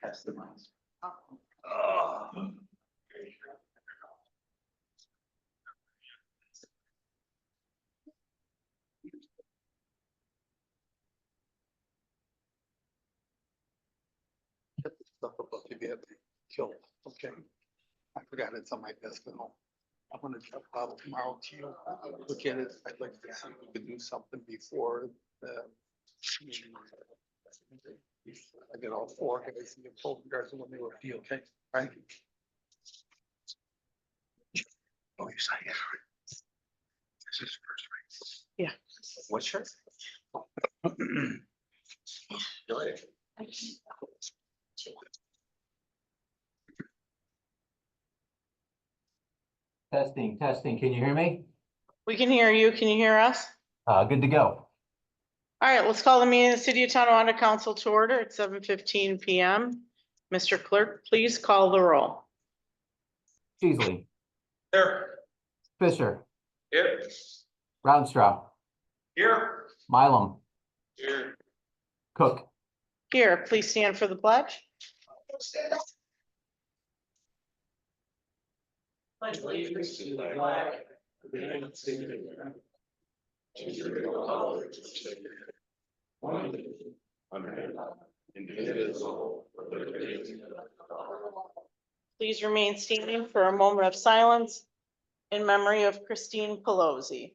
That's the ones. Get the stuff about to get killed, okay? I forgot it's on my desk at home. I'm gonna drop out tomorrow to you. Look at it. I'd like to see if we could do something before the meeting. I get all four guys in the full regards of when they were be okay, right? Oh, you signed it. This is first, Yeah. What shirt? Testing, testing. Can you hear me? We can hear you. Can you hear us? Good to go. All right, let's call the meeting of the City of Tonawanda Council to order at 7:15 PM. Mr. Clerk, please call the roll. Beasley, Here. Fisher, Here. Rounstraw, Here. Mylum, Here. Cook. Here, please stand for the pledge. Allegiance to the flag of the United States of America, to the republic for which it stands, one nation, under God, indivisible, with liberty and justice for all. Please remain standing for a moment of silence in memory of Christine Pelosi.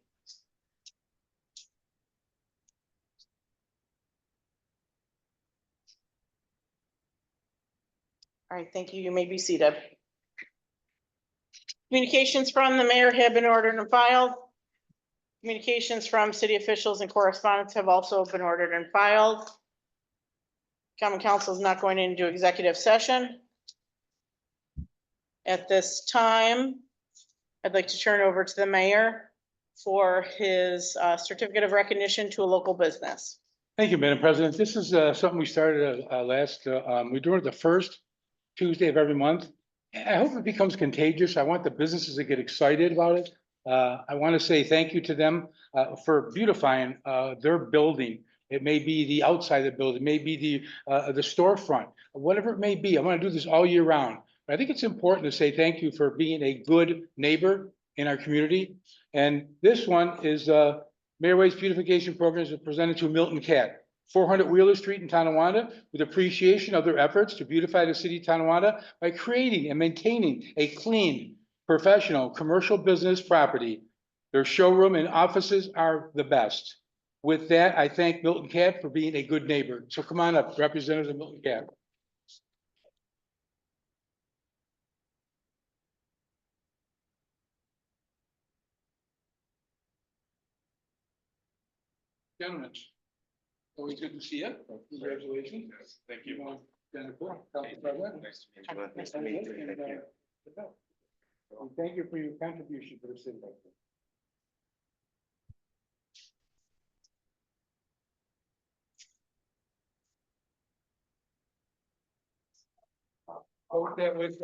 All right, thank you. You may be seated. Communications from the mayor have been ordered and filed. Communications from city officials and correspondents have also been ordered and filed. Common Council is not going into executive session. At this time, I'd like to turn over to the mayor for his certificate of recognition to a local business. Thank you, Madam President. This is something we started we're doing it the first Tuesday of every month. I hope it becomes contagious. I want the businesses to get excited about it. I want to say thank you to them for beautifying their building. It may be the outside of the building, it may be the storefront, whatever it may be. I want to do this all year round. But I think it's important to say thank you for being a good neighbor in our community. And this one is Mayor Wade's beautification programs are presented to Milton Cat, 400 Wheeler Street in Tonawanda, with appreciation of their efforts to beautify the city of Tonawanda by creating and maintaining a clean, professional, commercial business property. Their showroom and offices are the best. With that, I thank Milton Cat for being a good neighbor. So come on up, Representative Milton Cat. Gentlemen, always good to see you. Congratulations. Thank you. Jennifer, Nice to meet you. Thank you. And thank you for your contribution to the city. Vote that with,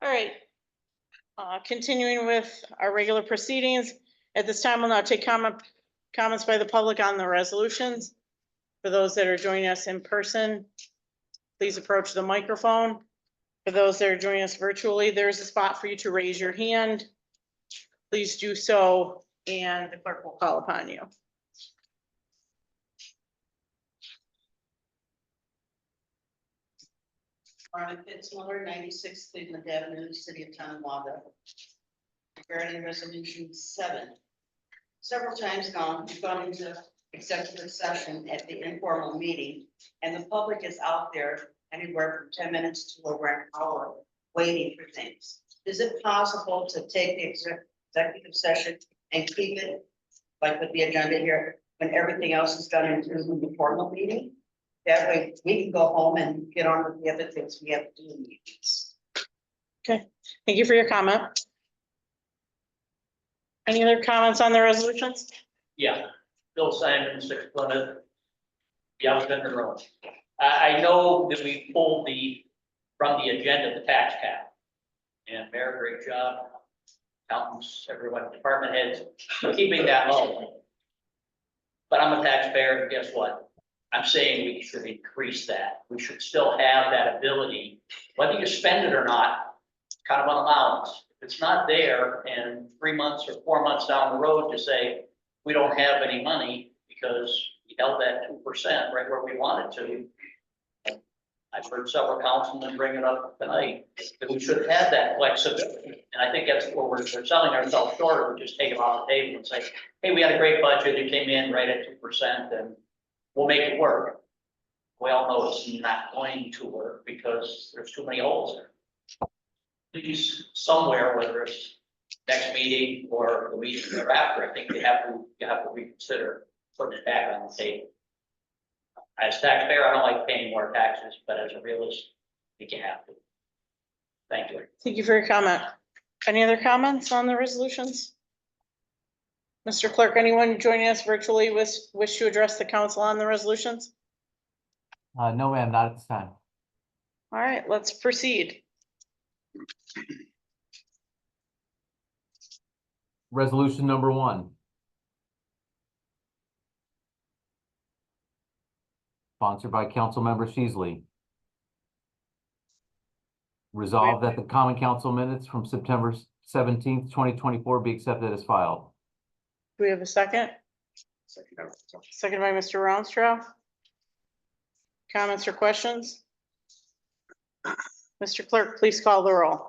All right. Continuing with our regular proceedings, at this time, we'll now take comments by the public on the resolutions. For those that are joining us in person, please approach the microphone. For those that are joining us virtually, there's a spot for you to raise your hand. Please do so, and the clerk will call upon you. Marvin Fitzmiller, 96 Cleveland Avenue, City of Tonawanda. Regarding resolution 7. Several times now, we've gone into executive session at the informal meeting, and the public is out there anywhere from 10 minutes to over an hour waiting for things. Is it possible to take the executive session and keep it like with the agenda here when everything else is done into the formal meeting? That way we can go home and get on with the other things we have to do in meetings. Okay, thank you for your comment. Any other comments on the resolutions? Yeah, Bill Simon, 6 Plymouth. Yeah, I was in the room. I know that we pulled from the agenda, the tax cap. And Mayor, great job. Accountants, everyone, department heads, keeping that low. But I'm a taxpayer, and guess what? I'm saying we should increase that. We should still have that ability, whether you spend it or not, kind of an allowance. If it's not there and 3 months or 4 months down the road to say, we don't have any money because we held that 2% right where we wanted to. I've heard several councilmen bring it up tonight, that we should have that flexibility. And I think that's where we're selling ourselves short, we just take it off the table and say, hey, we had a great budget, it came in right at 2% and we'll make it work. We all know it's not going to work because there's too many holes there. Please, somewhere, whether it's next meeting or the meeting thereafter, I think you have to reconsider putting it back on the table. As a taxpayer, I don't like paying more taxes, but as a realist, I think you have to. Thank you. Thank you for your comment. Any other comments on the resolutions? Mr. Clerk, anyone joining us virtually wish to address the council on the resolutions? No, ma'am, not at this time. All right, let's proceed. Resolution number 1. Sponsored by Councilmember Sheasley. Resolved that the common council minutes from September 17th, 2024 be accepted as filed. Do we have a second? Second by Mr. Rounstrau. Comments or questions? Mr. Clerk, please call the roll.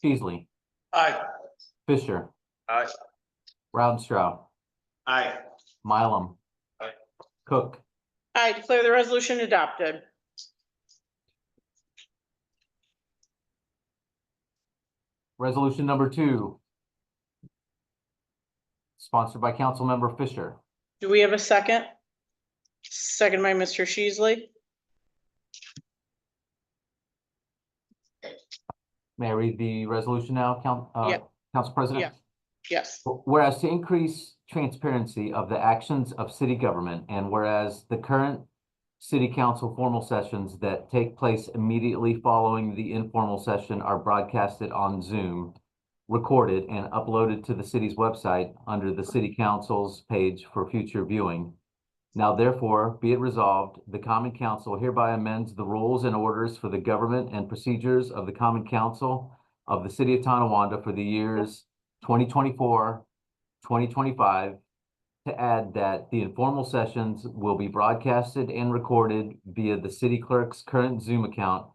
Sheasley, Aye. Fisher. Aye. Raudenstrau, Aye. Mylum. Aye. Cook, I declare the resolution adopted. resolution number 2. Sponsored by Councilmember Fisher. Do we have a second? Second by Mr. Sheasley. May I read the resolution now, Yeah. Council President? Yeah. Yes. Whereas to increase transparency of the actions of city government, and whereas the current city council formal sessions that take place immediately following the informal session are broadcasted on Zoom, recorded and uploaded to the city's website under the city council's page for future viewing. Now therefore, be it resolved, the common council hereby amends the rules and orders for the government and procedures of the common council of the city of Tonawanda for the years 2024, 2025, to add that the informal sessions will be broadcasted and recorded via the city clerk's current Zoom account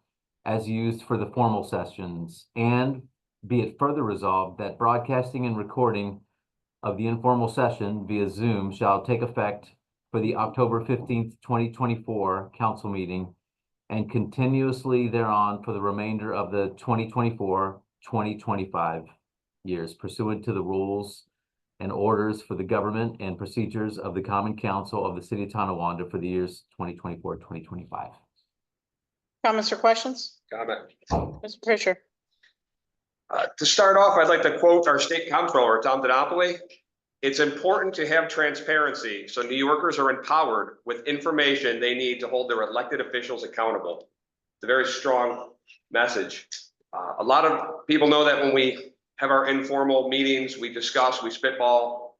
as used for the formal sessions, and be it further resolved that broadcasting and recording of the informal session via Zoom shall take effect for the October 15th, 2024 council meeting and continuously thereon for the remainder of the 2024-2025 years pursuant to the rules and orders for the government and procedures of the common council of the city of Tonawanda for the years 2024-2025. Comments or questions? Comment. Mr. Fisher. To start off, I'd like to quote our state comptroller, Tom DiNapoli. It's important to have transparency so New Yorkers are empowered with information they need to hold their elected officials accountable. It's a very strong message. A lot of people know that when we have our informal meetings, we discuss, we spitball,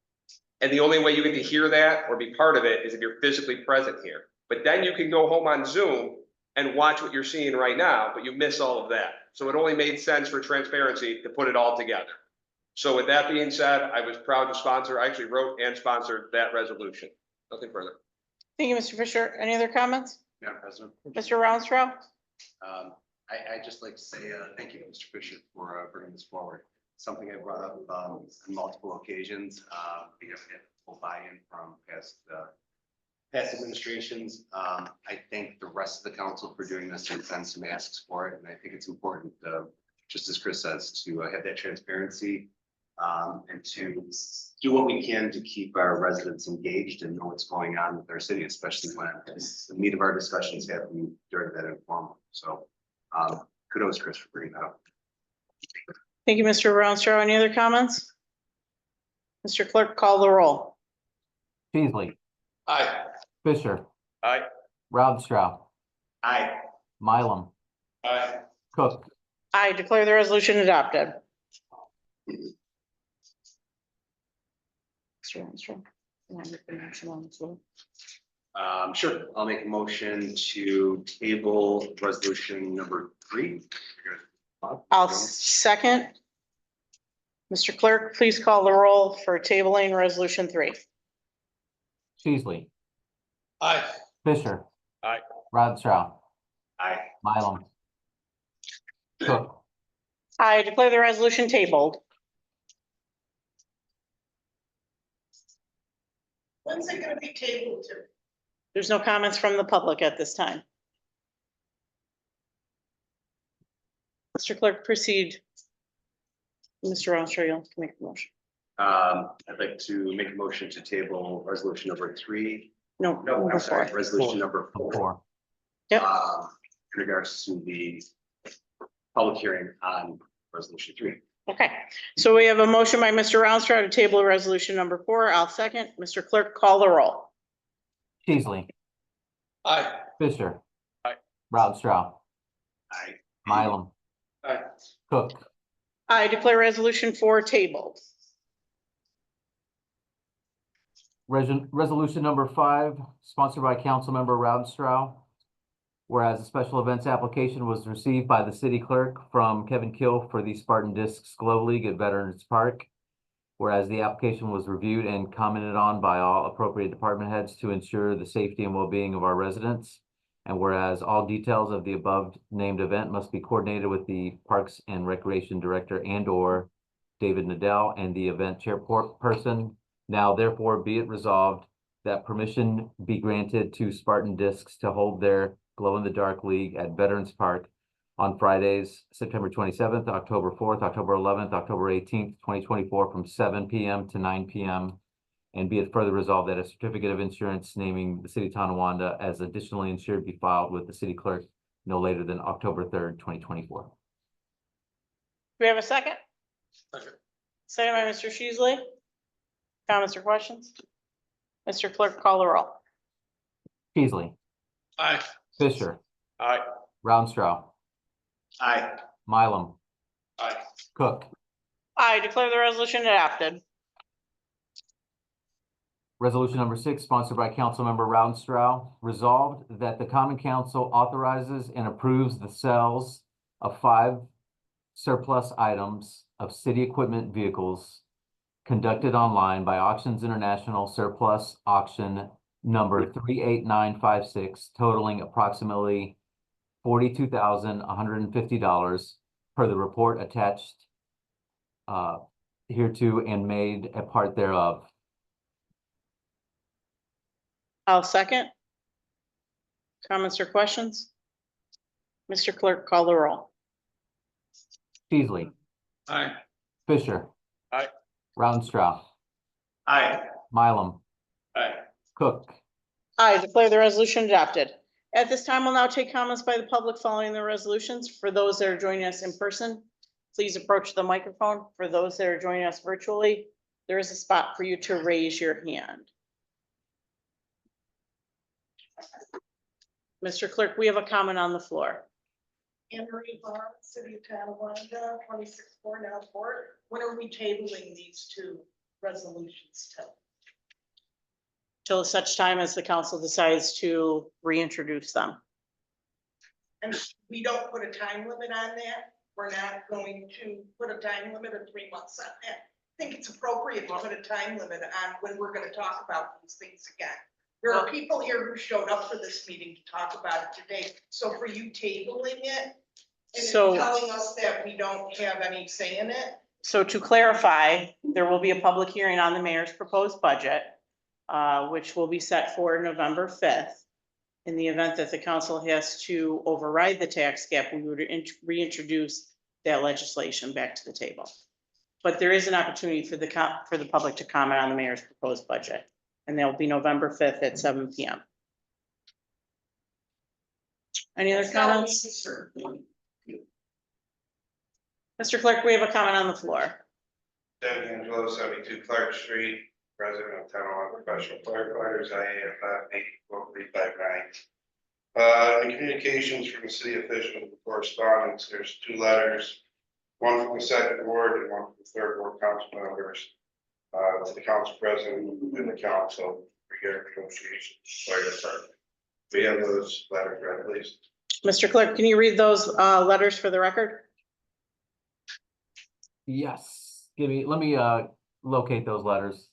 and the only way you get to hear that or be part of it is if you're physically present here. But then you can go home on Zoom and watch what you're seeing right now, but you miss all of that. So it only made sense for transparency to put it all together. So with that being said, I was proud to sponsor, I actually wrote and sponsored that resolution. Nothing further. Thank you, Mr. Fisher. Any other comments? Madam President, Mr. Rounstrau? I'd just like to say thank you, Mr. Fisher, for bringing this forward. Something I brought up on multiple occasions. We have had full buy-in from past administrations. I thank the rest of the council for doing this and send some asks for it. And I think it's important, just as Chris says, to have that transparency and to do what we can to keep our residents engaged and know what's going on with our city, especially when the meat of our discussions happen during that informal. So kudos, Chris, for bringing that up. Thank you, Mr. Rounstrau. Any other comments? Mr. Clerk, call the roll. Beasley, Aye. Fisher. Aye. Rautenstrau, Aye. Mylum, Aye. Cook. I declare the resolution adopted. Mr. Armstrong, you want to make the motion on the floor? Sure, I'll make a motion to table resolution number 3. I'll second. Mr. Clerk, please call the roll for tabling resolution 3. Beasley, Aye. Fisher. Aye. Rautenstrau, Aye. Mylum, Cook. I declare the resolution tabled. When's it gonna be tabled to? There's no comments from the public at this time. Mr. Clerk, proceed. Mr. Armstrong, you'll make the motion. I'd like to make a motion to table resolution number 3. No, No, number I'm sorry, 4. resolution number 4. 4. Yep. In regards to the public hearing on resolution 3. Okay, so we have a motion by Mr. Armstrong to table resolution number 4. I'll second. Mr. Clerk, call the roll. Beasley, Aye. Fisher. Aye. Rautenstrau, Aye. Mylum. Aye. Cook. I declare resolution 4 tabled. Resolution number 5, sponsored by Councilmember Rautenstrau. Whereas a special events application was received by the city clerk from Kevin Kill for the Spartan Discs Glove League at Veterans Park. Whereas the application was reviewed and commented on by all appropriate department heads to ensure the safety and well-being of our residents. And whereas all details of the above named event must be coordinated with the Parks and Recreation Director and/or David Nadell and the event chairperson. Now therefore be it resolved that permission be granted to Spartan Discs to hold their glow-in-the-dark league at Veterans Park on Fridays, September 27th, October 4th, October 11th, October 18th, 2024, from 7 p.m. to 9 p.m. And be it further resolved that a certificate of insurance naming the city of Tonawanda as additionally insured be filed with the city clerk no later than October 3rd, 2024. Do we have a second? Second. Second by Mr. Sheasley. Comments or questions? Mr. Clerk, call the roll. Beasley, Aye. Fisher. Aye. Rautenstrau, Aye. Mylum, Aye. Cook. I declare the resolution adopted. Resolution number 6, sponsored by Councilmember Rautenstrau. Resolved that the Common Council authorizes and approves the sales of 5 surplus items of city equipment vehicles conducted online by Auctions International Surplus Auction number 38956, totaling approximately $42,150 per the report attached hereto and made a part thereof. I'll second. Comments or questions? Mr. Clerk, call the roll. Beasley, Aye. Fisher. Aye. Rautenstrau, Aye. Mylum, Aye. Cook. I declare the resolution adopted. At this time, we'll now take comments by the public following the resolutions. For those that are joining us in person, please approach the microphone. For those that are joining us virtually, there is a spot for you to raise your hand. Mr. Clerk, we have a comment on the floor. Anne Marie Vaughn, City of Tonawanda, 26 now Court. When are we tabling these 2 resolutions till? Till such time as the council decides to reintroduce them. And we don't put a time limit on that? We're not going to put a time limit of 3 months on that? I think it's appropriate to put a time limit on when we're gonna talk about these things again. There are people here who showed up for this meeting to talk about it today, so for you tabling it and So- telling us that we don't have any say in it, So to clarify, there will be a public hearing on the mayor's proposed budget, which will be set for November 5th. In the event that the council has to override the tax cap, we would reintroduce that legislation back to the table. But there is an opportunity for the public to comment on the mayor's proposed budget, and that will be November 5th at 7 p.m. Any other That's not comments? answered. Mr. Clerk, we have a comment on the floor. Dan Angelo, 72 Clark Street, resident of Town Hall, professional firefighters, IAFF 84359. The communications from the city officials, the correspondence, there's 2 letters, one from the second ward and one from the third ward council members, to the council president and the council regarding negotiations. Fire department. We have those letters read, please. Mr. Clerk, can you read those letters for the record? Yes, let me locate those letters.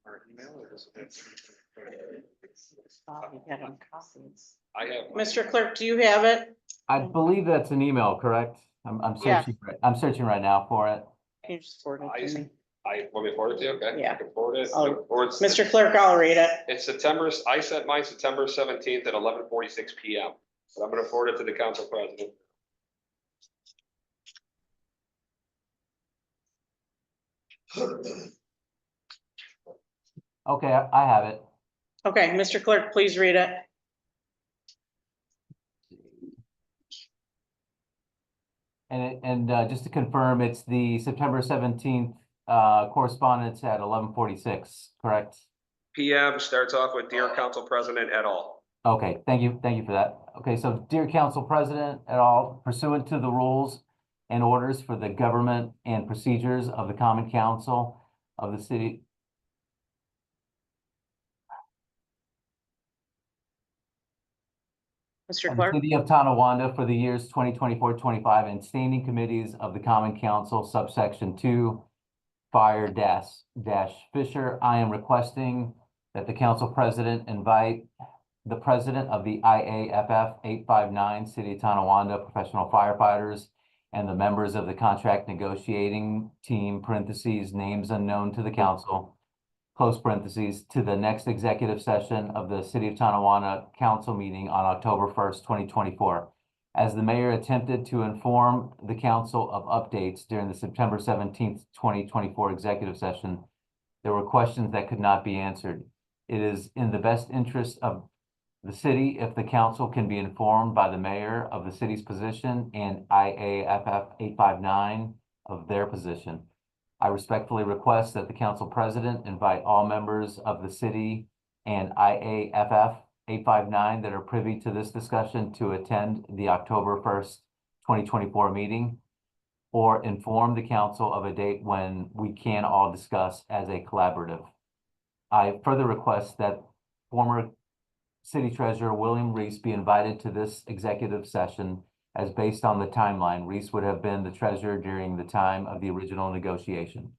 Our email or is it? I have. Mr. Clerk, do you have it? I believe that's an email, correct? I'm Yeah. searching, I'm searching right now for it. Can you just forward it to me? Want me to forward it to you? Okay. Yeah. I can forward it. Oh, Or it's- Mr. Clerk, I'll read it. It's September, I sent mine September 17th at 11:46 PM. So I'm gonna forward it to the council president. Okay, I have it. Okay, Mr. Clerk, please read it. And just to confirm, it's the September 17th correspondence at 11:46, correct? PM starts off with Dear Council President et al. Okay, thank you for that. Okay, so dear Council President et al., pursuant to the rules and orders for the government and procedures of the Common Council of the city. Mr. Of the Clerk, City of Tonawanda for the years 2024-25 and standing committees of the Common Council subsection 2, Fire dash Fisher. I am requesting that the council president invite the president of the IAFF 859 City of Tonawanda Professional Firefighters and the members of the contract negotiating team, parentheses, names unknown to the council, close parentheses, to the next executive session of the City of Tonawanda Council meeting on October 1st, 2024. As the mayor attempted to inform the council of updates during the September 17th, 2024 executive session, there were questions that could not be answered. It is in the best interest of the city if the council can be informed by the mayor of the city's position and IAFF 859 of their position. I respectfully request that the council president invite all members of the city and IAFF 859 that are privy to this discussion to attend the October 1st, 2024 meeting, or inform the council of a date when we can all discuss as a collaborative. I further request that former City Treasurer William Reese be invited to this executive session, as based on the timeline, Reese would have been the treasurer during the time of the original negotiation.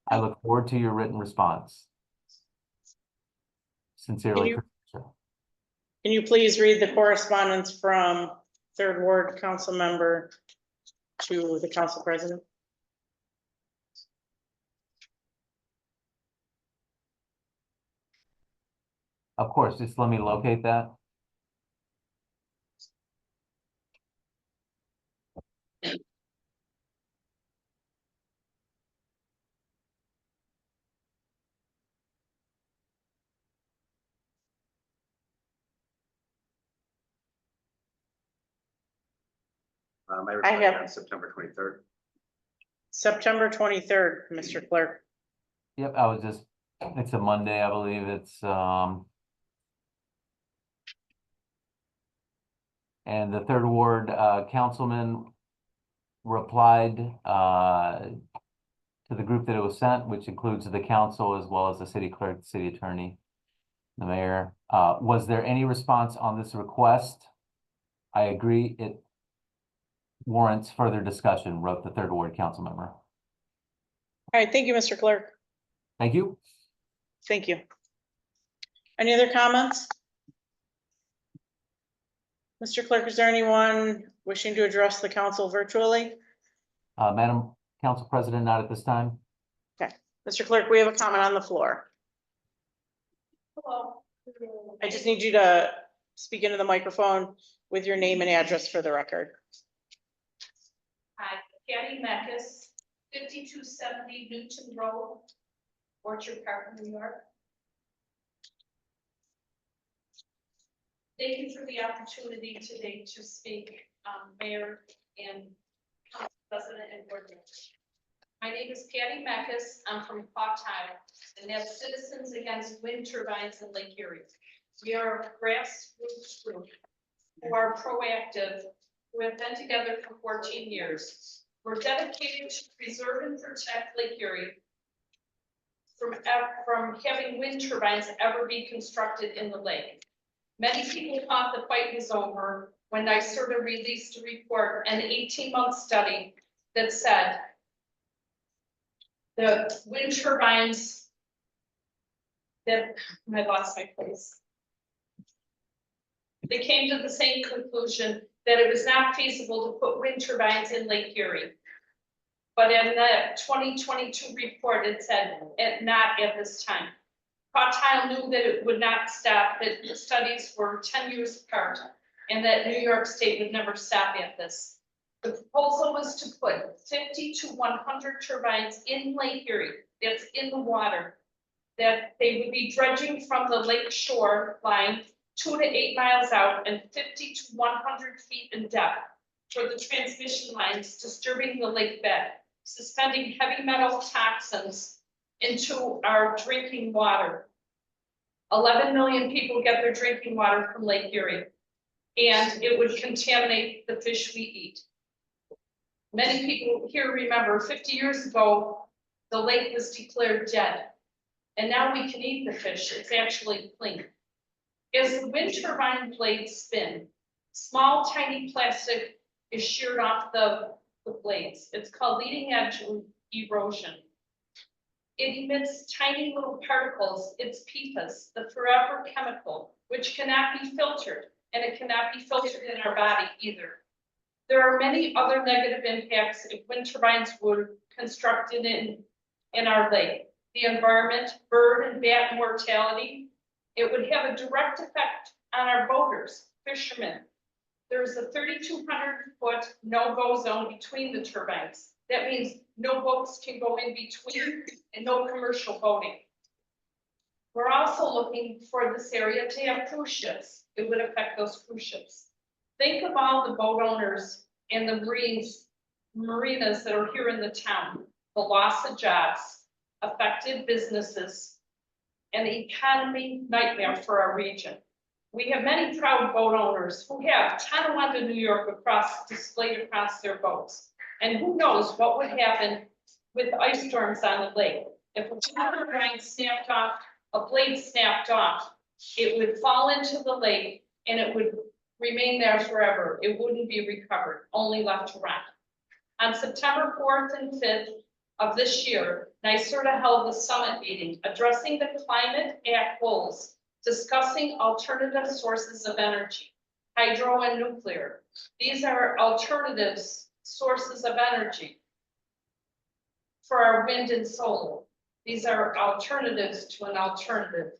I look forward to your written response. Sincerely, Chris Fisher. can you please read the correspondence from Third Ward Council Member to the council president? Of course, just let me locate that. My I reply have- on September 23rd. September 23rd, Mr. Clerk. Yep, it's a Monday, I believe. It's, and the Third Ward, councilman replied, to the group that it was sent, which includes the council as well as the city clerk, the city attorney, the mayor. Was there any response on this request? I agree, it warrants further discussion, wrote the third ward council member. All right, thank you, Mr. Clerk. Thank you. Thank you. Any other comments? Mr. Clerk, is there anyone wishing to address the council virtually? Madam Council President, not at this time. Mr. Clerk, we have a comment on the floor. Hello. I just need you to speak into the microphone with your name and address for the record. Hi, Patty Meckes, 5270 Newton Road, Orchard Park, New York. Thank you for the opportunity today to speak, Mayor and Council President and Board members. My name is Patty Meckes. I'm from Pawtile, and that's Citizens Against Wind Turbines in Lake Erie. We are a grassroots group who are proactive, who have been together for 14 years. We're dedicated to preserve and protect Lake Erie from having wind turbines ever be constructed in the lake. Many people thought the fight was over when NYSERDA released a report, an 18-month study that said the wind turbines that, I lost my place. They came to the same conclusion that it was not feasible to put wind turbines in Lake Erie. But in the 2022 report, it said not at this time. Pawtile knew that it would not stop, that the studies were 10 years apart, and that New York State would never stop at this. The proposal was to put 50 to 100 turbines in Lake Erie, that's in the water, that they would be dredging from the lake shore line 2 to 8 miles out and 50 to 100 feet in depth for the transmission lines, disturbing the lake bed, suspending heavy metal toxins into our drinking water. 11 million people get their drinking water from Lake Erie, and it would contaminate the fish we eat. Many people here remember 50 years ago, the lake was declared dead, and now we can eat the fish. It's actually clean. As the wind turbine blades spin, small, tiny plastic is sheared off the blades. It's called leading edge erosion. It emits tiny little particles. It's PFAS, the forever chemical, which cannot be filtered, and it cannot be filtered in our body either. There are many other negative impacts if wind turbines were constructed in our lake. The environment, bird and bat mortality. It would have a direct effect on our boaters, fishermen. There's a 3,200-foot no-go zone between the turbines. That means no boats can go in between and no commercial boating. We're also looking for this area to have cruise ships. It would affect those cruise ships. Think of all the boat owners and the marinas that are here in the town, the loss of jobs, affected businesses, and the economy nightmare for our region. We have many proud boat owners who have Tonawanda, New York displayed across their boats. And who knows what would happen with ice storms on the lake. If a turbine snapped off, a blade snapped off, it would fall into the lake and it would remain there forever. It wouldn't be recovered, only left to rot. On September 4th and 5th of this year, NYSERDA held a summit meeting addressing the Climate Act goals, discussing alternative sources of energy, hydro and nuclear. These are alternatives, sources of energy for our wind and solar. These are alternatives to an alternative.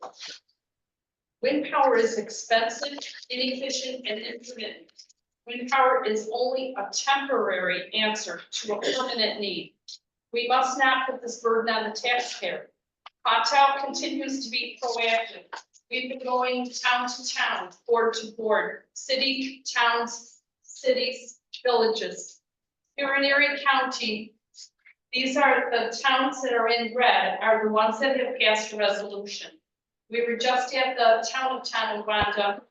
Wind power is expensive, inefficient, and intermittent. Wind power is only a temporary answer to a permanent need. We must not put this burden on the taxpayer. Pawtile continues to be proactive. We've been going town to town, board to board, city, towns, cities, villages. Here in Erie County, these are the towns that are in red, are the ones that have passed a resolution. We were just at the town of Tonawanda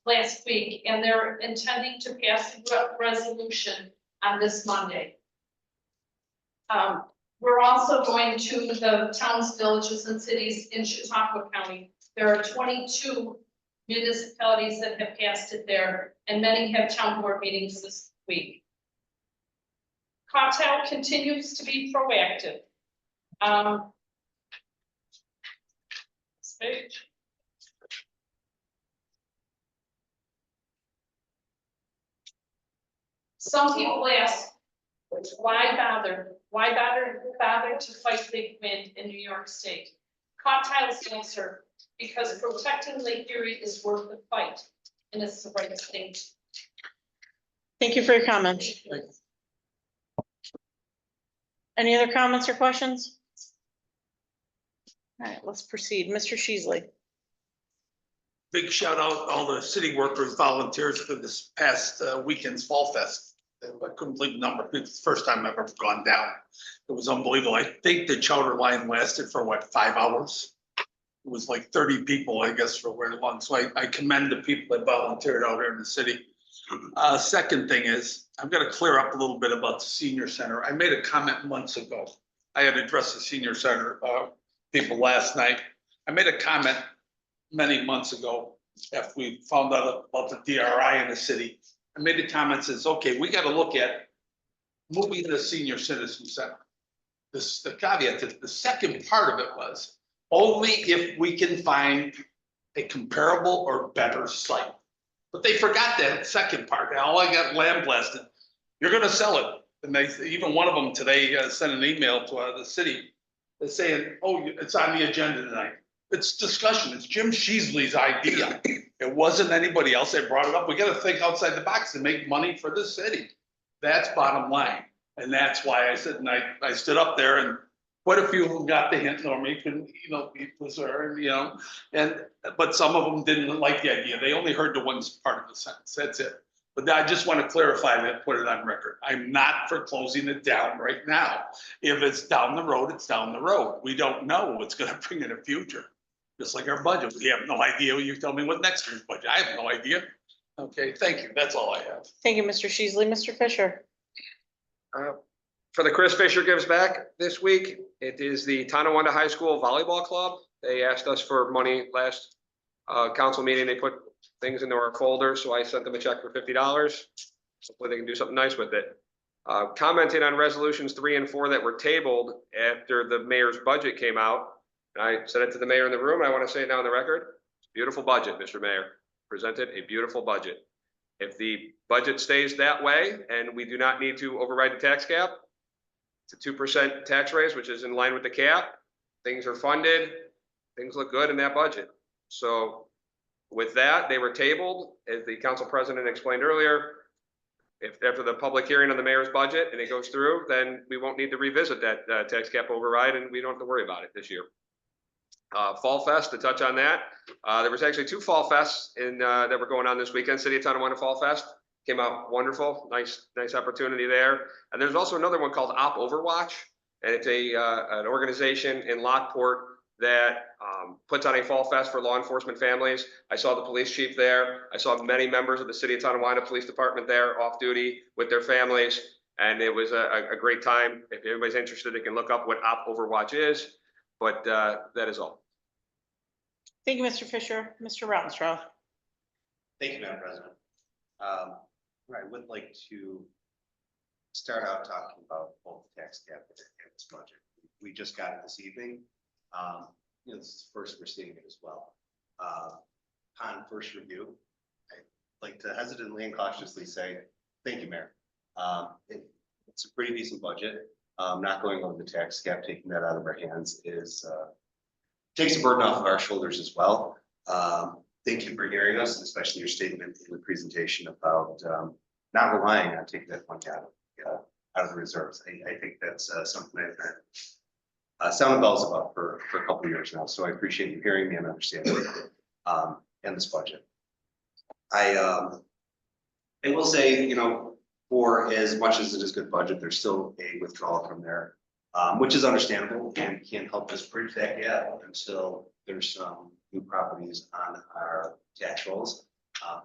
last week, and they're intending to pass a resolution on this Monday. We're also going to the towns, villages, and cities in Chautauqua County. There are 22 municipalities that have passed it there, and many have town board meetings this week. Cottle continues to be proactive. This page. Some people ask, why bother? Why bother to fight big wind in New York State? Cottle's answer, because protecting Lake Erie is worth the fight, and it's the right thing. Thank you for your comments. Any other comments or questions? All right, let's proceed. Mr. Sheasley. Big shout out all the city workers, volunteers for this past weekend's Fall Fest. I couldn't believe the number. It's the first time I've ever gone down. It was unbelievable. I think the chowder line lasted for what, 5 hours? It was like 30 people, I guess, for where long. So I commend the people that volunteered out here in the city. Second thing is, I've got to clear up a little bit about the senior center. I made a comment months ago. I had addressed the senior center people last night. I made a comment many months ago after we found out about the DRI in the city. I made the comment says, okay, we got to look at moving the senior citizen center. This, the caveat, the second part of it was only if we can find a comparable or better site. But they forgot that second part. All I got lambasted. You're going to sell it. And they, even one of them today sent an email to the city saying, oh, it's on the agenda tonight. It's discussion. It's Jim Sheasley's idea. It wasn't anybody else that brought it up. We got to think outside the box and make money for the city. That's bottom line. And that's why I said, and I stood up there, and quite a few of them got the hint, Normie couldn't, be preserved, but some of them didn't like the idea. They only heard the one part of the sentence. That's it. But I just want to clarify that, put it on record. I'm not for closing it down right now. If it's down the road, it's down the road. We don't know what's going to bring in the future. Just like our budget, we have no idea. You tell me what next year's budget. I have no idea. Okay, thank you. That's all I have. Thank you, Mr. Sheasley. Mr. Fisher. For the Chris Fisher Gives Back this week, it is the Tonawanda High School Volleyball Club. They asked us for money last council meeting. They put things into our folder, so I sent them a check for $50. Hopefully they can do something nice with it. Commenting on resolutions 3 and 4 that were tabled after the mayor's budget came out. I said it to the mayor in the room. I want to say it now on the record. Beautiful budget, Mr. Mayor. Presented a beautiful budget. If the budget stays that way and we do not need to override the tax cap, it's a 2% tax raise, which is in line with the cap. Things are funded. Things look good in that budget. So with that, they were tabled, as the council president explained earlier. If after the public hearing on the mayor's budget and it goes through, then we won't need to revisit that tax cap override, and we don't have to worry about it this year. Fall Fest, to touch on that, there was actually 2 Fall Fests that were going on this weekend. City of Tonawanda Fall Fest came out wonderful, nice opportunity there. And there's also another one called Op Overwatch, and it's an organization in Lockport that puts on a Fall Fest for law enforcement families. I saw the police chief there. I saw many members of the City of Tonawanda Police Department there off duty with their families, and it was a great time. If anybody's interested, they can look up what Op Overwatch is. But that is all. Thank you, Mr. Fisher. Mr. Rautenstrau. Thank you, Madam President. I would like to start out talking about both tax cap and its budget. We just got it this evening. This is the first we're seeing it as well. On first review, I'd like to hesitantly and cautiously say, thank you, Mayor. It's a pretty decent budget. Not going over the tax cap, taking that out of our hands takes a burden off of our shoulders as well. Thank you for hearing us, especially your statement in the presentation about not relying on taking that money out of the reserves. I think that's something I've heard sound bells about for a couple of years now. So I appreciate you hearing me and understanding and this budget. I will say, for as much as it is good budget, there's still a withdrawal from there, which is understandable and can help us bridge that gap until there's some new properties on our tax rolls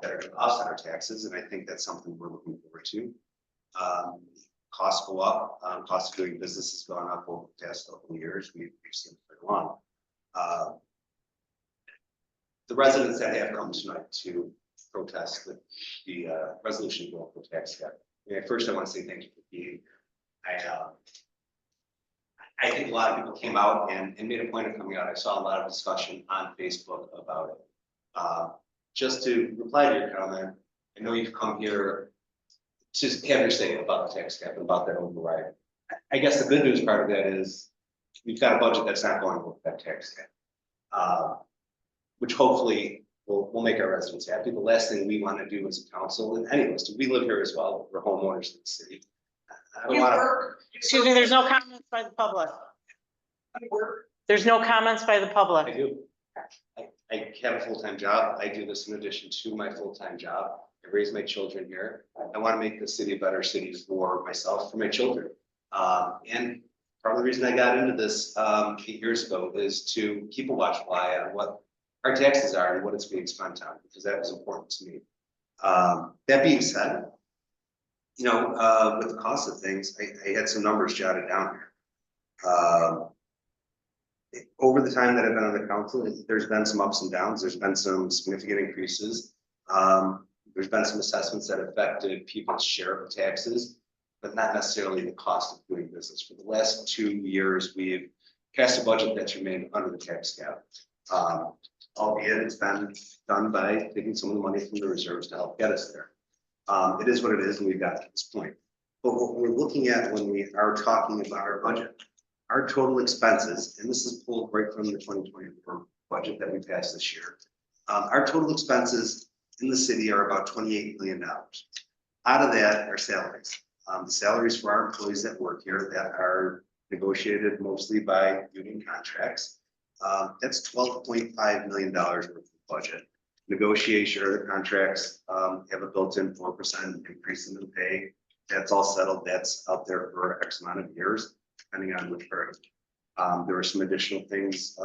that are going to offset our taxes. And I think that's something we're looking forward to. costs go up, cost of doing business has gone up over the past couple of years, we've seen it for long. The residents that have come tonight to protest the resolution bill for tax cap. First, I want to say thank you for being. I think a lot of people came out and made a point of coming out. I saw a lot of discussion on Facebook about it. Just to reply to your comment, I know you've come here to have your say about the tax cap and about that override. I guess the good news part of that is we've got a budget that's not going with that tax cap, which hopefully will make our residents happy. The last thing we want to do as a council, and any of us, we live here as well, we're homeowners in the city. I don't want to. Excuse me, there's no comments by the public. There's no comments by the I public. do. I have a full-time job. I do this in addition to my full-time job. I raise my children here. I want to make the city a better city for myself, for my children. And part of the reason I got into this 8 years ago is to keep a watchful eye on what our taxes are and what it's being spent on, because that was important to me. That being said, you know, with the cost of things, I had some numbers jotted down here. Over the time that I've been on the council, there's been some ups and downs. There's been some significant increases. There's been some assessments that affected people's share of taxes, but not necessarily the cost of doing business. For the last 2 years, we've passed a budget that's remained under the tax cap. Albeit it's been done by taking some of the money from the reserves to help get us there. It is what it is, and we've got to this point. But what we're looking at when we are talking about our budget, our total expenses, and this is pulled right from the 2024 budget that we passed this year. Our total expenses in the city are about $28 million. Out of that are salaries. The salaries for our employees that work here that are negotiated mostly by union contracts. That's $12.5 million worth of budget. Negotiation or the contracts have a built-in 4% increase in the pay. That's all settled. That's out there for X amount of years, depending on which part. There were some additional things,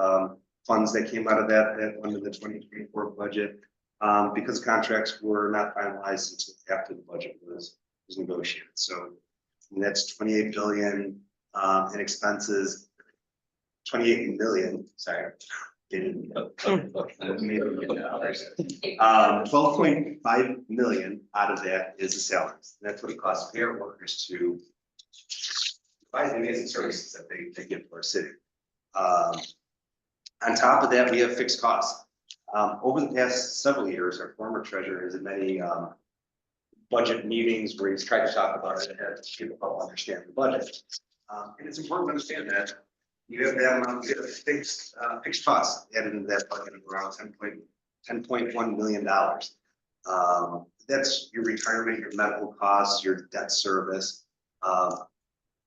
funds that came out of that under the 2024 budget, because contracts were not finalized until after the budget was negotiated. So that's 28 billion in expenses. 28 million, sorry. 12.5 million out of that is the salaries. That's what it costs to pay our workers to provide the amazing services that they give to our city. On top of that, we have fixed costs. Over the past several years, our former treasurer has in many budget meetings where he's tried to talk about it and people help understand the budget. And it's important to understand that you have that amount of fixed costs added into that budget of around $10.1 million. That's your retirement, your medical costs, your debt service, a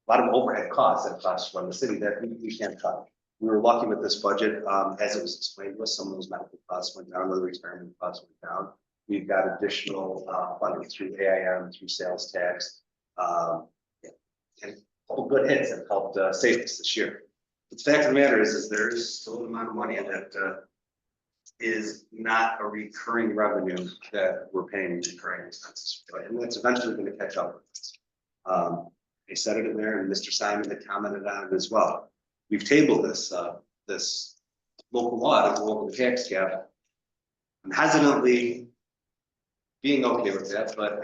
lot of overhead costs that cost from the city that we can't cut. We were lucky with this budget, as it was explained to us, some of those medical costs went down, other retirement costs went down. We've got additional funding through AIM, through sales tax, and a couple good hits that helped save us this year. The fact of the matter is there is still an amount of money that is not a recurring revenue that we're paying recurring expenses, right? And that's eventually going to catch up with us. I said it in there, and Mr. Simon had commented on it as well. We've tabled this this local law to go over the tax cap. I'm hesitantly being okay with that, but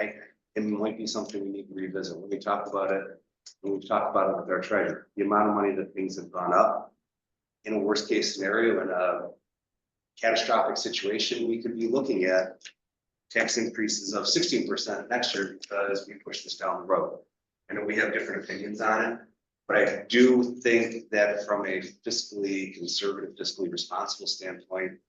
it might be something we need to revisit when we talk about it. When we've talked about it with our treasurer, the amount of money that things have gone up. In a worst case scenario, in a catastrophic situation, we could be looking at tax increases of 16% next year because we push this down the road. I know we have different opinions on it, but I do think that from a fiscally conservative, fiscally responsible standpoint,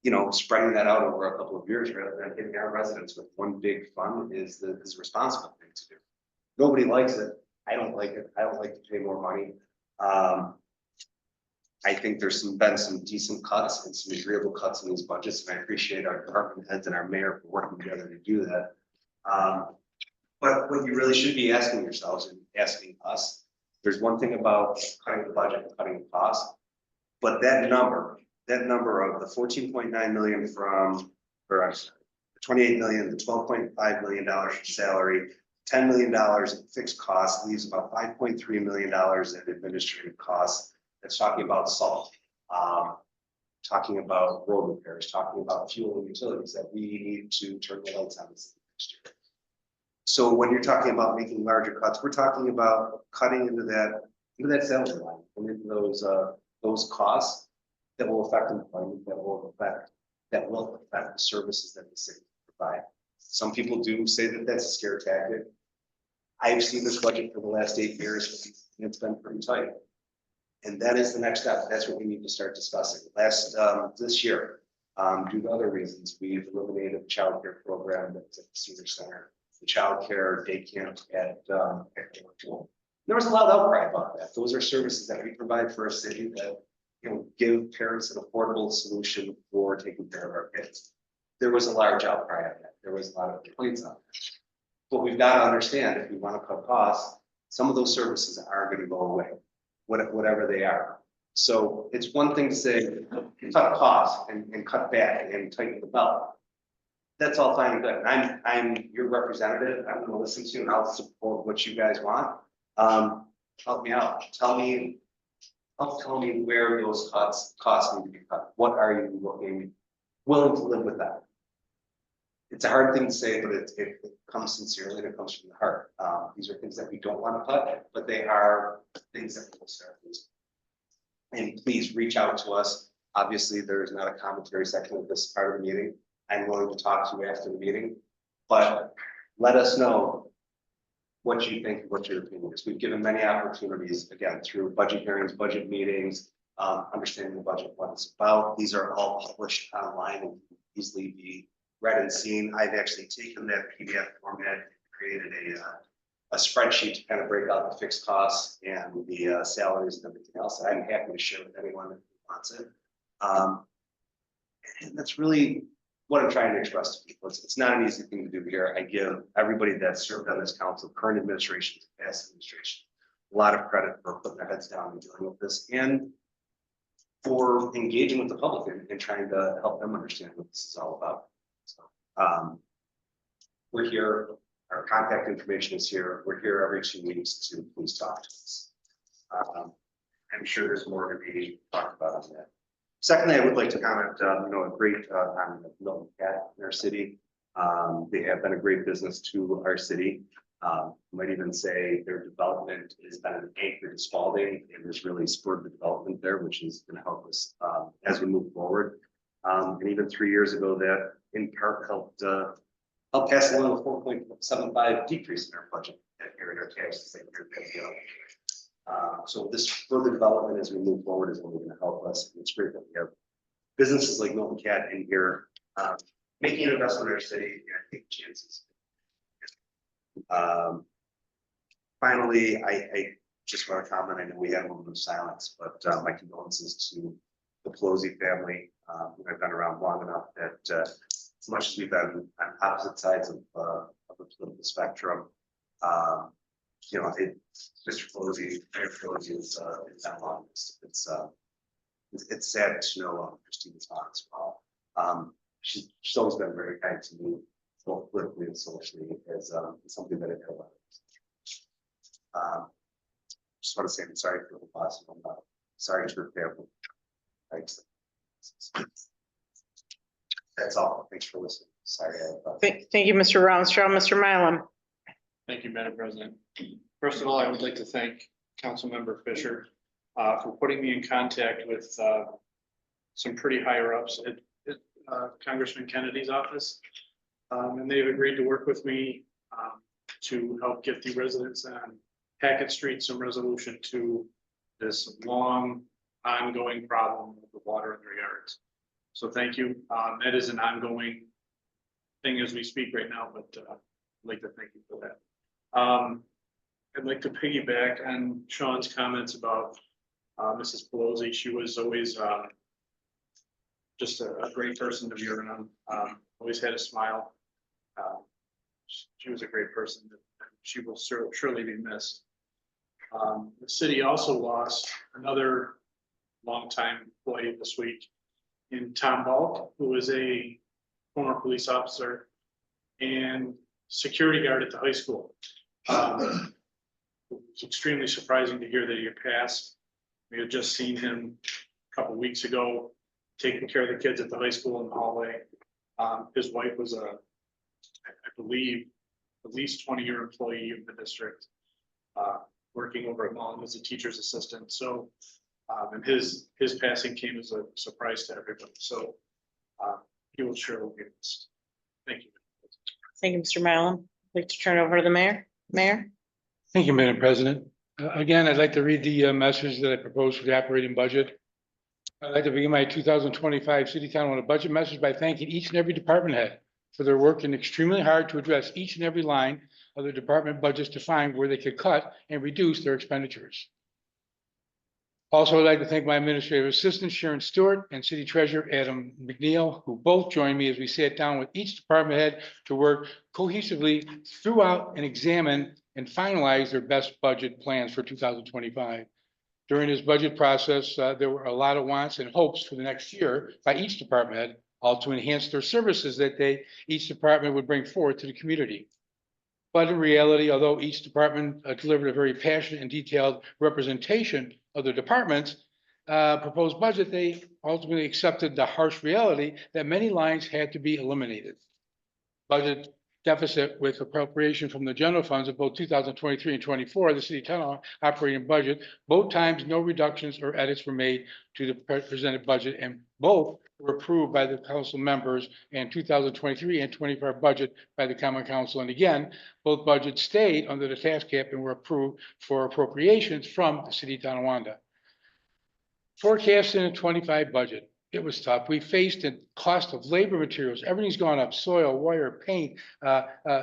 you know, spreading that out over a couple of years rather than hitting our residents with one big fund is a responsible thing to do. Nobody likes it. I don't like it. I don't like to pay more money. I think there's been some decent cuts and some agreeable cuts in these budgets, and I appreciate our department heads and our mayor for working together to do that. But what you really should be asking yourselves and asking us, there's one thing about cutting the budget and cutting the cost, but that number of the 14.9 million from, or I'm sorry, the 28 million, the $12.5 million for salary, $10 million in fixed costs, leaves about $5.3 million in administrative costs. That's talking about salt, talking about road repairs, talking about fuel and utilities that we need to turn the lights on this next year. So when you're talking about making larger cuts, we're talking about cutting into that sales line and into those costs that will affect employment, that will affect the services that the city provide. Some people do say that that's a scare tactic. I've seen this budget for the last 8 years, and it's been pretty tight. And that is the next step. That's what we need to start discussing. This year, due to other reasons, we've eliminated the child care program that's at the senior center, the child care day camp at Georgetown. There was a lot of outcry about that. Those are services that we provide for a city that, give parents an affordable solution for taking care of our kids. There was a large outcry on that. There was a lot of complaints on that. But we've got to understand, if we want to cut costs, some of those services are going to go away, whatever they are. So it's one thing to say, cut costs and cut back and tighten the belt. That's all fine and good. And I'm your representative. I'm going to listen to you and I'll support what you guys want. Help me out. Tell me where those costs need to be cut. What are you willing to live with that? It's a hard thing to say, but it comes sincerely and it comes from the heart. These are things that we don't want to cut, but they are things that we will start losing. And please reach out to us. Obviously, there is not a commentary section of this part of the meeting. I'm willing to talk to you after the meeting, but let us know what you think, what your opinion is. We've given many opportunities, again, through budget hearings, budget meetings, understanding the budget, what it's about. These are all published online and can easily be read and seen. I've actually taken that PDF format and created a spreadsheet to kind of break out the fixed costs and the salaries and everything else. I'm happy to share with anyone who wants it. And that's really what I'm trying to express to people. It's not an easy thing to do here. I give everybody that served on this council, current administration, past administration, a lot of credit for putting their heads down and dealing with this, and for engaging with the public and trying to help them understand what this is all about. So we're here. Our contact information is here. We're here every 2 weeks to please talk to us. I'm sure there's more to be talked about on that. Secondly, I would like to comment, a great on Milton Cat in our city. They have been a great business to our city. Might even say their development has been an anchor to Spalding and has really spurred the development there, which is going to help us as we move forward. And even 3 years ago, that in part helped pass along a 4.75 decrease in our budget here in our taxes. So this further development as we move forward is only going to help us. And it's great that we have businesses like Milton Cat in here making an investment in our city, and I think chances. Finally, I just want to comment. I know we had a moment of silence, but my condolences to the Pelosi family. I've been around long enough that as much as we've been on opposite sides of the political spectrum, Mr. Pelosi, Mayor Pelosi is not long. It's sad to know Christine's on as well. She's always been very kind to me, both politically and socially, as something that I care about. Just want to say I'm sorry for the loss. I'm sorry to her family. Thanks. That's all. Thanks for listening. Sorry. Thank you, Mr. Rounstrau. Mr. Mylum. Thank you, Madam President. First of all, I would like to thank Councilmember Fisher for putting me in contact with some pretty higher ups at Congressman Kennedy's office. And they've agreed to work with me to help get the residents on Hackett Street some resolution to this long ongoing problem of the water in their yards. So thank you. That is an ongoing thing as we speak right now, but I'd like to thank you for that. I'd like to piggyback on Sean's comments about Mrs. Pelosi. She was always just a great person to be around. Always had a smile. She was a great person. She will surely be missed. The city also lost another longtime employee this week in Tom Balk, who was a former police officer. And security guard at the high school. It's extremely surprising to hear that he had passed. We had just seen him a couple weeks ago, taking care of the kids at the high school in the hallway. His wife was I believe, at least 20-year employee of the district, working over at Mullen as a teacher's assistant. So, and his passing came as a surprise to everybody. So, he will surely be missed. Thank you. Thank you, Mr. Mallon. I'd like to turn it over to the mayor. Mayor? Thank you, Madam President. Again, I'd like to read the message that I proposed for the operating budget. I'd like to begin my 2025 City Council budget message by thanking each and every department head for their work and extremely hard to address each and every line of their department budgets to find where they could cut and reduce their expenditures. Also, I'd like to thank my administrative assistant Sharon Stewart and City Treasurer Adam McNeil, who both joined me as we sat down with each department head to work cohesively throughout and examine and finalize their best budget plans for 2025. During this budget process, there were a lot of wants and hopes for the next year by each department head, all to enhance their services that each department would bring forward to the community. But in reality, although each department delivered a very passionate and detailed representation of their department's proposed budget, they ultimately accepted the harsh reality that many lines had to be eliminated. Budget deficit with appropriation from the general funds of both 2023 and 24, the city town operating budget, both times no reductions or edits were made to the presented budget, and both were approved by the council members in 2023 and 25 budget by the common council. And again, both budgets stayed under the tax cap and were approved for appropriations from the city of Tonawanda. Forecasting a 25 budget. It was tough. We faced the cost of labor materials. Everything's gone up. Soil, wire, paint,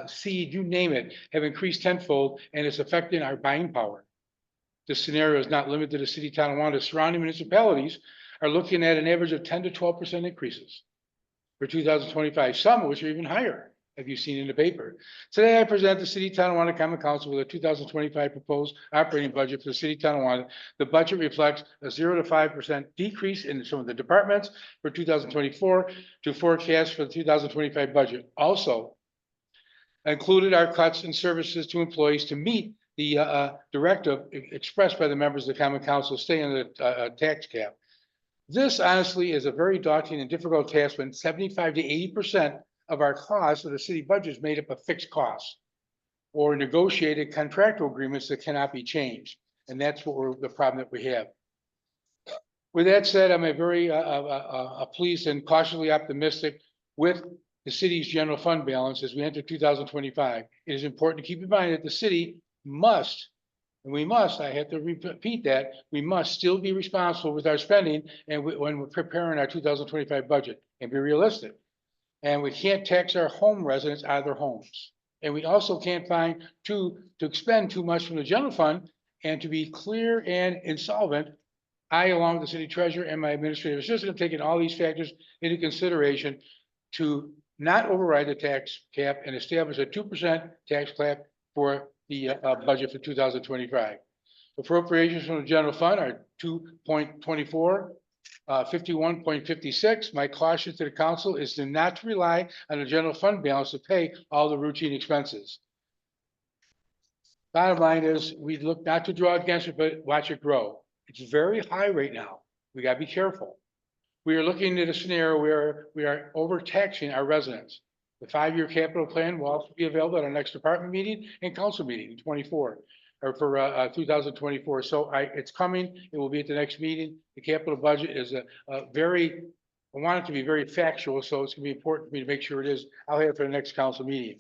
seed, you name it, have increased tenfold, and it's affecting our buying power. This scenario is not limited to the city of Tonawanda. Surrounding municipalities are looking at an average of 10 to 12% increases for 2025, some of which are even higher, have you seen in the paper. Today, I present the City of Tonawanda Common Council with a 2025 proposed operating budget for the City of Tonawanda. The budget reflects a 0 to 5% decrease in some of the departments for 2024 to forecast for the 2025 budget. Also included are cuts in services to employees to meet the directive expressed by the members of the Common Council, stay in the tax cap. This honestly is a very daunting and difficult task when 75 to 80% of our costs of the city budget is made up of fixed costs or negotiated contractual agreements that cannot be changed. And that's the problem that we have. With that said, I'm a very pleased and cautiously optimistic with the city's general fund balance as we enter 2025. It is important to keep in mind that the city must, and we must, I have to repeat that, we must still be responsible with our spending and when we're preparing our 2025 budget and be realistic. And we can't tax our home residents out of their homes. And we also can't find to expend too much from the general fund. And to be clear and insolvent, I, along with the city treasurer and my administrative assistant, have taken all these factors into consideration to not override the tax cap and establish a 2% tax cap for the budget for 2025. Appropriations from the general fund are 2.24. 51.56. My caution to the council is to not rely on the general fund balance to pay all the routine expenses. Bottom line is we look not to draw against it, but watch it grow. It's very high right now. We got to be careful. We are looking at a scenario where we are overtaxing our residents. The 5-year capital plan will also be available at our next department meeting and council meeting in 24. Or for 2024. So it's coming. It will be at the next meeting. The capital budget is I want it to be very factual. So it's gonna be important for me to make sure it is. I'll have it for the next council meeting.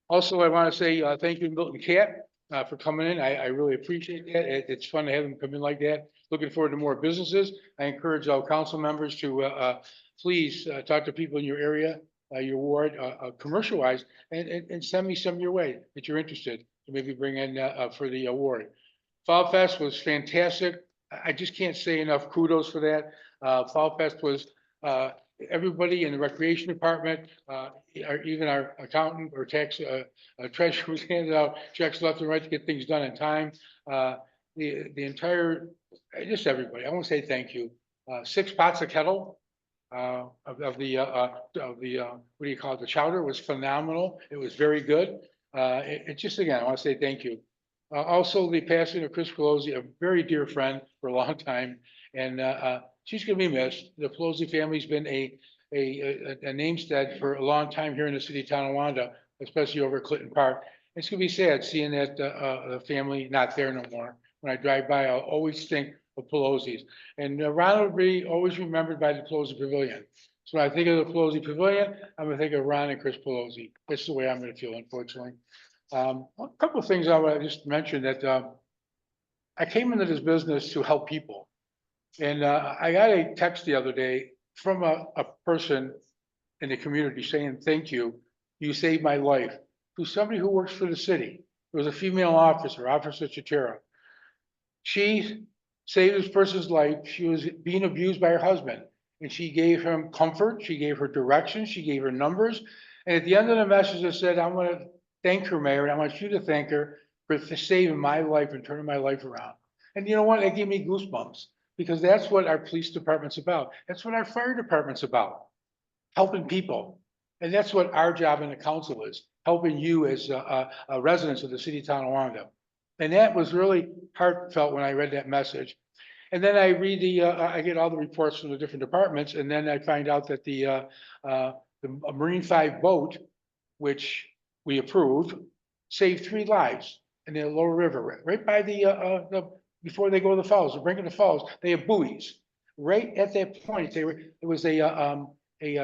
Also, I want to say thank you to Milton Cat for coming in. I really appreciate that. It's fun to have them come in like that. Looking forward to more businesses. I encourage all council members to please talk to people in your area, your ward, commercial wise, and send me some your way that you're interested. Maybe bring in for the award. Fall Fest was fantastic. I just can't say enough kudos for that. Fall Fest was everybody in the recreation department, even our accountant or tax treasurer was handed out checks left and right to get things done in time. The entire, just everybody. I want to say thank you. 6 pots of kettle. of the, what do you call it? The chowder was phenomenal. It was very good. It just, again, I want to say thank you. Also, the passing of Chris Pelosi, a very dear friend for a long time, and she's gonna be missed. The Pelosi family's been a namested for a long time here in the city of Tonawanda, especially over at Clinton Park. It's gonna be sad seeing that the family not there no more. When I drive by, I'll always think of Pelosi's. And Ron will be always remembered by the Pelosi Pavilion. So when I think of the Pelosi Pavilion, I'm gonna think of Ron and Chris Pelosi. That's the way I'm gonna feel, unfortunately. A couple of things I want to just mention that I came into this business to help people. And I got a text the other day from a person in the community saying, thank you, you saved my life. To somebody who works for the city. It was a female officer, Officer Chatera. She saved this person's life. She was being abused by her husband. And she gave him comfort, she gave her direction, she gave her numbers. And at the end of the message, it said, I want to thank her, Mayor, and I want you to thank her for saving my life and turning my life around. And you know what? That gave me goosebumps because that's what our police department's about. That's what our fire department's about, helping people. And that's what our job in the council is, helping you as residents of the city of Tonawanda. And that was really heartfelt when I read that message. And then I read I get all the reports from the different departments, and then I find out that the Marine 5 boat, which we approved, saved 3 lives in the Lower River, right by before they go to the falls, they're bringing the falls, they have buoys. Right at that point, there was a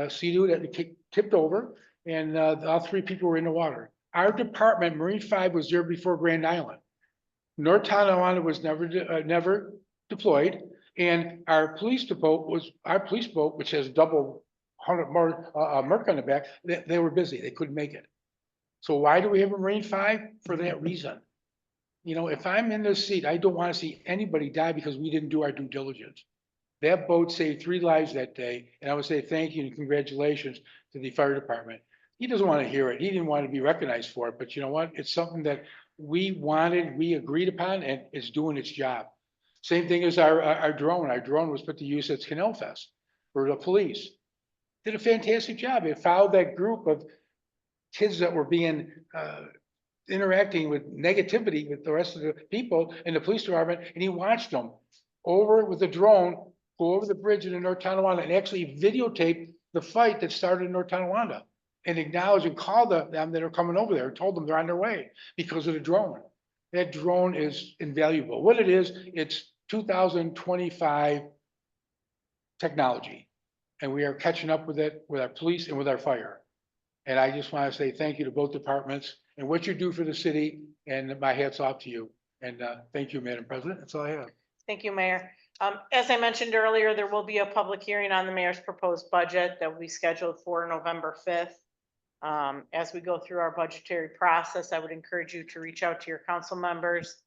Sea-Doo that tipped over, and all 3 people were in the water. Our department, Marine 5, was there before Grand Island. North Tonawanda was never deployed, and our police boat, which has double 100 more Merc on the back, they were busy, they couldn't make it. So why do we have a Marine 5? For that reason. You know, if I'm in this seat, I don't want to see anybody die because we didn't do our due diligence. That boat saved 3 lives that day, and I would say thank you and congratulations to the fire department. He doesn't want to hear it. He didn't want to be recognized for it, but you know what? It's something that we wanted, we agreed upon, and it's doing its job. Same thing as our drone. Our drone was put to use at Canal Fest for the police. Did a fantastic job. It followed that group of kids that were being interacting with negativity with the rest of the people in the police department, and he watched them over with the drone go over the bridge in North Tonawanda and actually videotape the fight that started in North Tonawanda and acknowledge and call them that are coming over there, told them they're on their way because of the drone. That drone is invaluable. What it is, it's 2025 technology, and we are catching up with it with our police and with our fire. And I just want to say thank you to both departments and what you do for the city, and my hat's off to you. And thank you, Madam President. That's all I have. Thank you, Mayor. As I mentioned earlier, there will be a public hearing on the mayor's proposed budget that will be scheduled for November 5th. As we go through our budgetary process, I would encourage you to reach out to your council members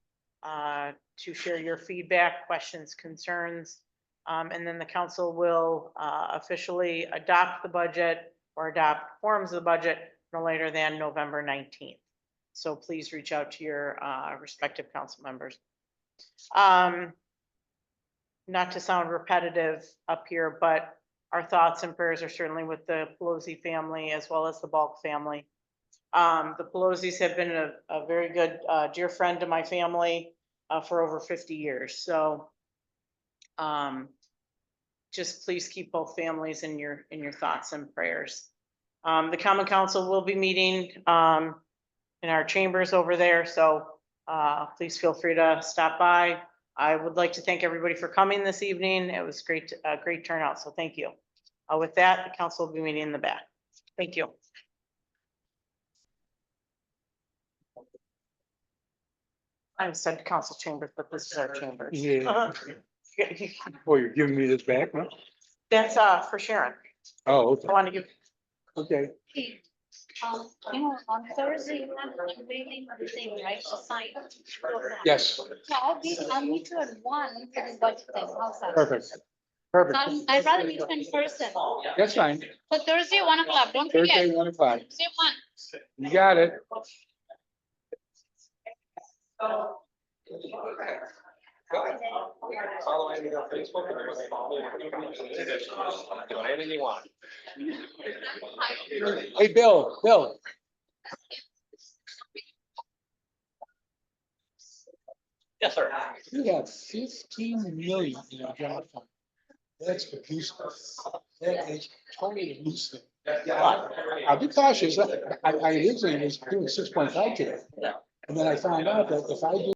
to share your feedback, questions, concerns. And then the council will officially adopt the budget or adopt forms of the budget no later than November 19th. So please reach out to your respective council members. Not to sound repetitive up here, but our thoughts and prayers are certainly with the Pelosi family as well as the Balk family. The Pelosi's have been a very good dear friend to my family for over 50 years. So just please keep both families in your thoughts and prayers. The Common Council will be meeting in our chambers over there. So please feel free to stop by. I would like to thank everybody for coming this evening. It was great turnout, so thank you. With that, the council will be meeting in the back. Thank you. I said council chambers, but this is our chambers. Yeah. Oh, you're giving me this back, huh? That's for Sharon. Oh, okay. I want to give. Okay. You know, on Thursday, you have a meeting for the thing, right, to sign? Yes, Yeah, I'll meet you at 1 for this budget thing, how's that? perfect. Perfect. I'd rather meet you in person. That's fine. But Thursday, 1 o'clock, don't forget. Thursday, 1 o'clock. Thursday, 1. You got it. Go ahead. Follow Andy on Facebook and everybody follow me. Do anything you want. Hey, Bill. Yes, sir. You have 15 million in your general fund. That's useless. That is totally useless. I'll be cautious. I originally was doing 6.5 today. And then I found out that if I do